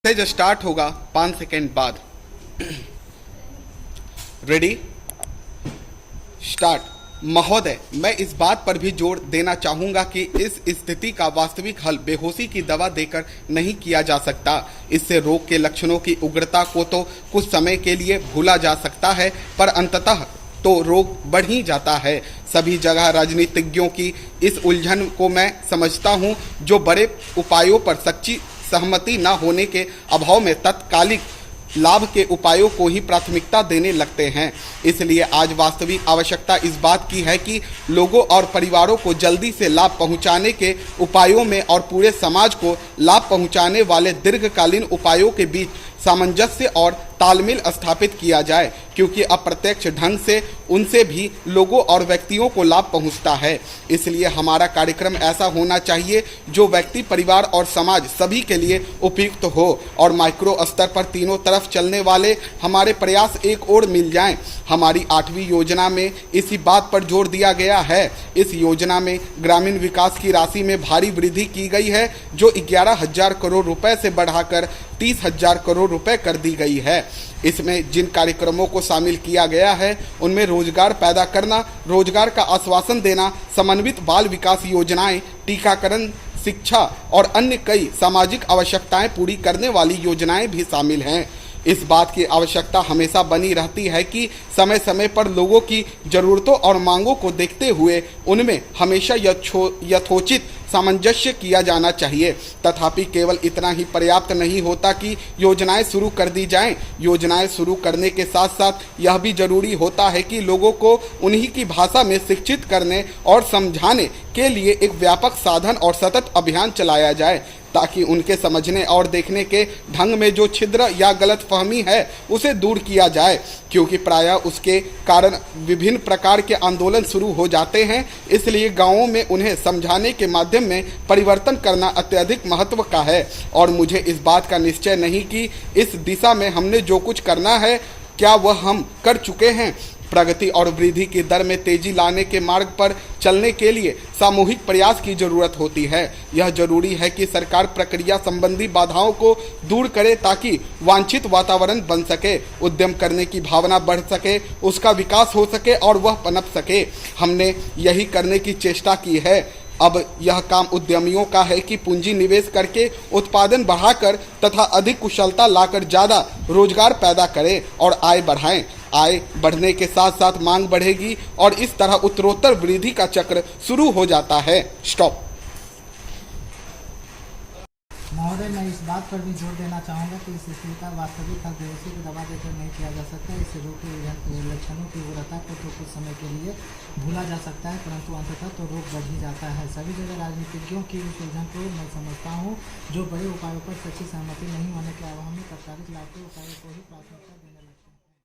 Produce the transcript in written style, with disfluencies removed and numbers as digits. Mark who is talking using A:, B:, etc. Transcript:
A: Message start होगा 5 second बाद। Ready, start. महोदय, मैं इस बात पर भी जोर देना चाहूंगा कि इस स्थिति का वास्तविक हल बेहोशी की दवा देकर नहीं किया जा सकता। इससे रोग के लक्षणों की उग्रता को तो कुछ समय के लिए भूला जा सकता है, पर अंततः तो रोग बढ़ ही जाता है। सभी जगह राजनीतिज्ञों की इस उलझन को मैं समझता हूं, जो बड़े उपायों पर सच्ची सहमति न होने के अभाव में तत्कालिक लाभ के उपायों को ही प्राथमिकता देने लगते हैं। इसलिए आज वास्तविक आवश्यकता इस बात की है कि लोगों और परिवारों को जल्दी से लाभ पहुंचाने के उपायों में और पूरे समाज को लाभ पहुंचाने वाले दीर्घकालीन उपायों के बीच सामंजस्य और तालमेल स्थापित किया जाए, क्योंकि अप्रत्यक्ष ढंग से उनसे भी लोगों और व्यक्तियों को लाभ पहुंचता है। इसलिए हमारा कार्यक्रम ऐसा होना चाहिए जो व्यक्ति, परिवार और समाज सभी के लिए उपयुक्त हो और माइक्रो स्तर पर तीनों तरफ चलने वाले हमारे प्रयास एक ओर मिल जाएं। हमारी 8वीं योजना में इसी बात पर जोर दिया गया है। इस योजना में ग्रामीण विकास की राशि में भारी वृद्धि की गई है, जो 11,000 करोड़ रुपए से बढ़ाकर 30,000 करोड़ रुपए कर दी गई है। इसमें जिन कार्यक्रमों को शामिल किया गया है उनमें रोजगार पैदा करना, रोजगार का आश्वासन देना, समन्वित बाल विकास योजनाएं, टीकाकरण, शिक्षा और अन्य कई सामाजिक आवश्यकताएं पूरी करने वाली योजनाएं भी शामिल हैं। इस बात की आवश्यकता हमेशा बनी रहती है कि समय समय पर लोगों की ज़रूरतों और मांगों को देखते हुए उनमें हमेशा यथोचित सामंजस्य किया जाना चाहिए। तथापि केवल इतना ही पर्याप्त नहीं होता कि योजनाएं शुरू कर दी जाएं। योजनाएं शुरू करने के साथ साथ यह भी जरूरी होता है कि लोगों को उन्हीं की भाषा में शिक्षित करने और समझाने के लिए एक व्यापक साधन और सतत अभियान चलाया जाए, ताकि उनके समझने और देखने के ढंग में जो छिद्र या गलतफहमी है उसे दूर किया जाए, क्योंकि प्रायः उसके कारण विभिन्न प्रकार के आंदोलन शुरू हो जाते हैं। इसलिए गांवों में उन्हें समझाने के माध्यम में परिवर्तन करना अत्यधिक महत्व का है। और मुझे इस बात का निश्चय नहीं कि इस दिशा में हमने जो कुछ करना है क्या वह हम कर चुके हैं। प्रगति और वृद्धि की दर में तेजी लाने के मार्ग पर चलने के लिए सामूहिक प्रयास की जरूरत होती है। यह जरूरी है कि सरकार प्रक्रिया संबंधी बाधाओं को दूर करे, ताकि वांछित वातावरण बन सके, उद्यम करने की भावना बढ़ सके, उसका विकास हो सके और वह पनप सके। हमने यही करने की चेष्टा की है। अब यह काम उद्यमियों का है कि पूंजी निवेश करके उत्पादन बढ़ाकर तथा अधिक कुशलता लाकर ज़्यादा रोजगार पैदा करें और आय बढ़ाएं। आय बढ़ने के साथ साथ मांग बढ़ेगी और इस तरह उत्तरोत्तर वृद्धि का चक्र शुरू हो जाता है। स्टॉप।
B: महोदय, मैं इस बात पर भी जोर देना चाहूँगा कि इस स्थिति का वास्तविक हल बेहोशी की दवा देकर नहीं किया जा सकता। इससे रोग के लक्षणों की उग्रता को तो कुछ समय के लिए भूला जा सकता है, परंतु अंततः तो रोग बढ़ ही जाता है। सभी जगह राजनीतिज्ञों की इस उलझन को मैं समझता हूँ, जो बड़े उपायों पर सच्ची सहमति नहीं होने के अभाव में तत्कालिक लाभ के उपायों को ही प्राथमिकता देने